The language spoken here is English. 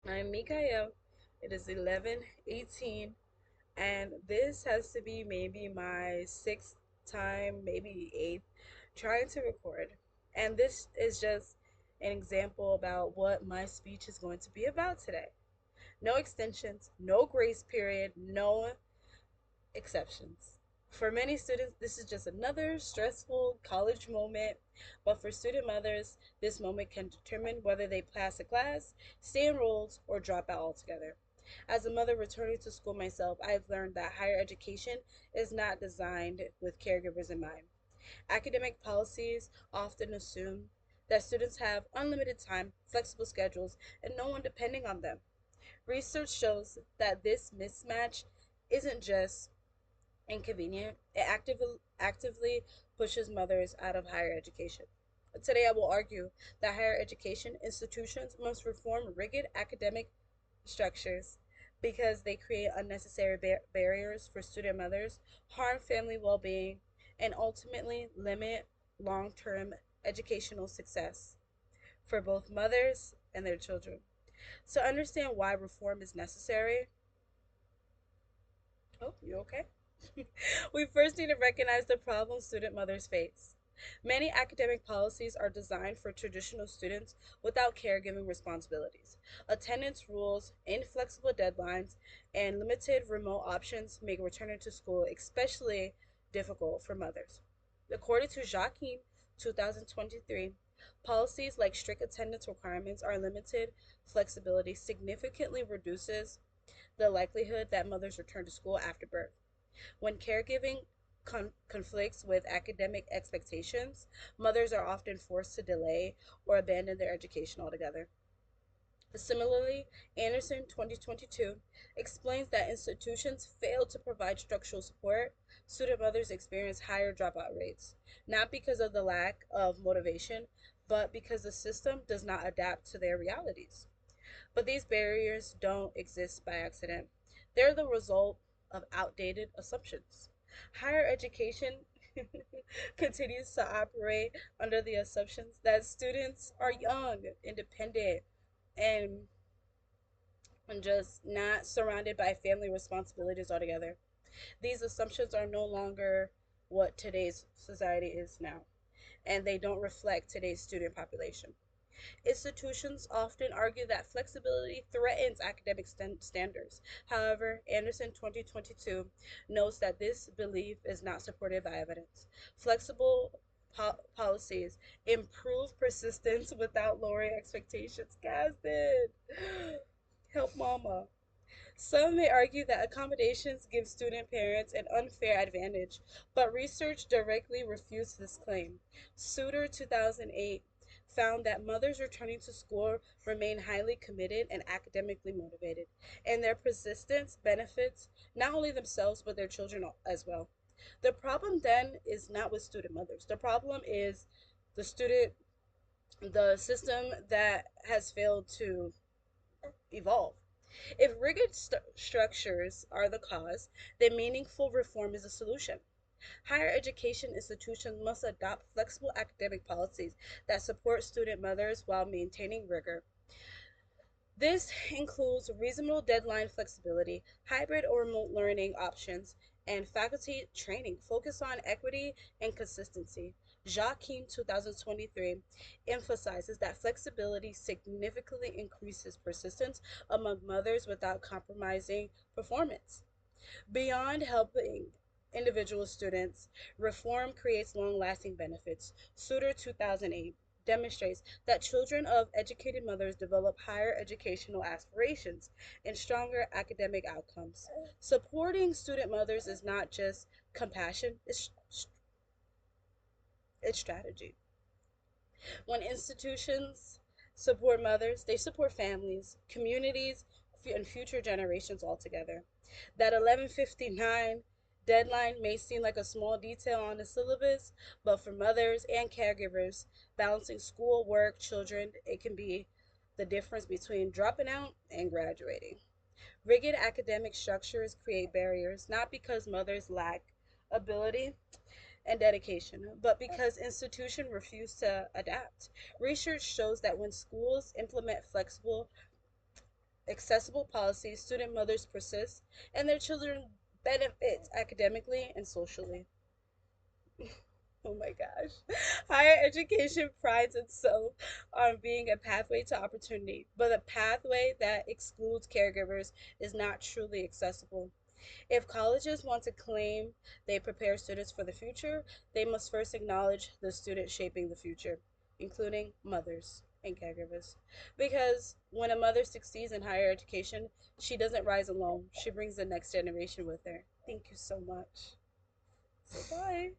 I'm Mikael. It is 11:18, and this has to be maybe my sixth time, maybe eighth, trying to record. And this is just an example about what my speech is going to be about today. No extensions, no grace period, no exceptions. For many students, this is just another stressful college moment, but for student mothers, this moment can determine whether they pass a class, stay enrolled, or drop out altogether. As a mother returning to school myself, I've learned that higher education is not designed with caregivers in mind. Academic policies often assume that students have unlimited time, flexible schedules, and no one depending on them. Research shows that this mismatch isn't just inconvenient, it actively pushes mothers out of higher education. Today, I will argue that higher education institutions must reform rigid academic structures because they create unnecessary barriers for student mothers, harm family well being, and ultimately limit long term educational success for both mothers and their children. To understand why reform is necessary, oh, you okay? We first need to recognize the problem student mothers face. Many academic policies are designed for traditional students without caregiving responsibilities. Attendance rules, inflexible deadlines, and limited remote options make returning to school especially difficult for mothers. According to Joachim 2023, policies like strict attendance requirements are limited flexibility significantly reduces the likelihood that mothers return to school after birth. When caregiving conflicts with academic expectations, mothers are often forced to delay or abandon their education altogether. Similarly, Anderson 2022 explains that institutions fail to provide structural support. Student mothers experience higher dropout rates, not because of the lack of motivation, but because the system does not adapt to their realities. But these barriers don't exist by accident. They're the result of outdated assumptions. Higher education continues to operate under the assumptions that students are young, independent, and just not surrounded by family responsibilities altogether. These assumptions are no longer what today's society is now, and they don't reflect today's student population. Institutions often argue that flexibility threatens academic standards. However, Anderson 2022 notes that this belief is not supported by evidence. Flexible policies improve persistence without lowering expectations. Casted. Help mama. Some may argue that accommodations give student parents an unfair advantage, but research directly refutes this claim. Suter 2008 found that mothers returning to school remain highly committed and academically motivated, and their persistence benefits not only themselves but their children as well. The problem then is not with student mothers. The problem is the student, the system that has failed to evolve. If rigid structures are the cause, then meaningful reform is a solution. Higher education institutions must adopt flexible academic policies that support student mothers while maintaining rigor. This includes reasonable deadline flexibility, hybrid or remote learning options, and faculty training focused on equity and consistency. Joachim 2023 emphasizes that flexibility significantly increases persistence among mothers without compromising performance. Beyond helping individual students, reform creates long lasting benefits. Suter 2008 demonstrates that children of educated mothers develop higher educational aspirations and stronger academic outcomes. Supporting student mothers is not just compassion, it's strategy. When institutions support mothers, they support families, communities, and future generations altogether. That 11:59 deadline may seem like a small detail on the syllabus, but for mothers and caregivers, balancing school, work, children, it can be the difference between dropping out and graduating. Rigid academic structures create barriers, not because mothers lack ability, and dedication, but because institutions refuse to adapt. Research shows that when schools implement flexible accessible policies, student mothers persist, and their children benefit academically and socially. Oh my gosh. Higher education prides itself on being a pathway to opportunity, but a pathway that excludes caregivers is not truly accessible. If colleges want to claim they prepare students for the future, they must first acknowledge the student shaping the future, including mothers and caregivers. Because when a mother succeeds in higher education, she doesn't rise alone, she brings the next generation with her. Thank you so much. So, bye.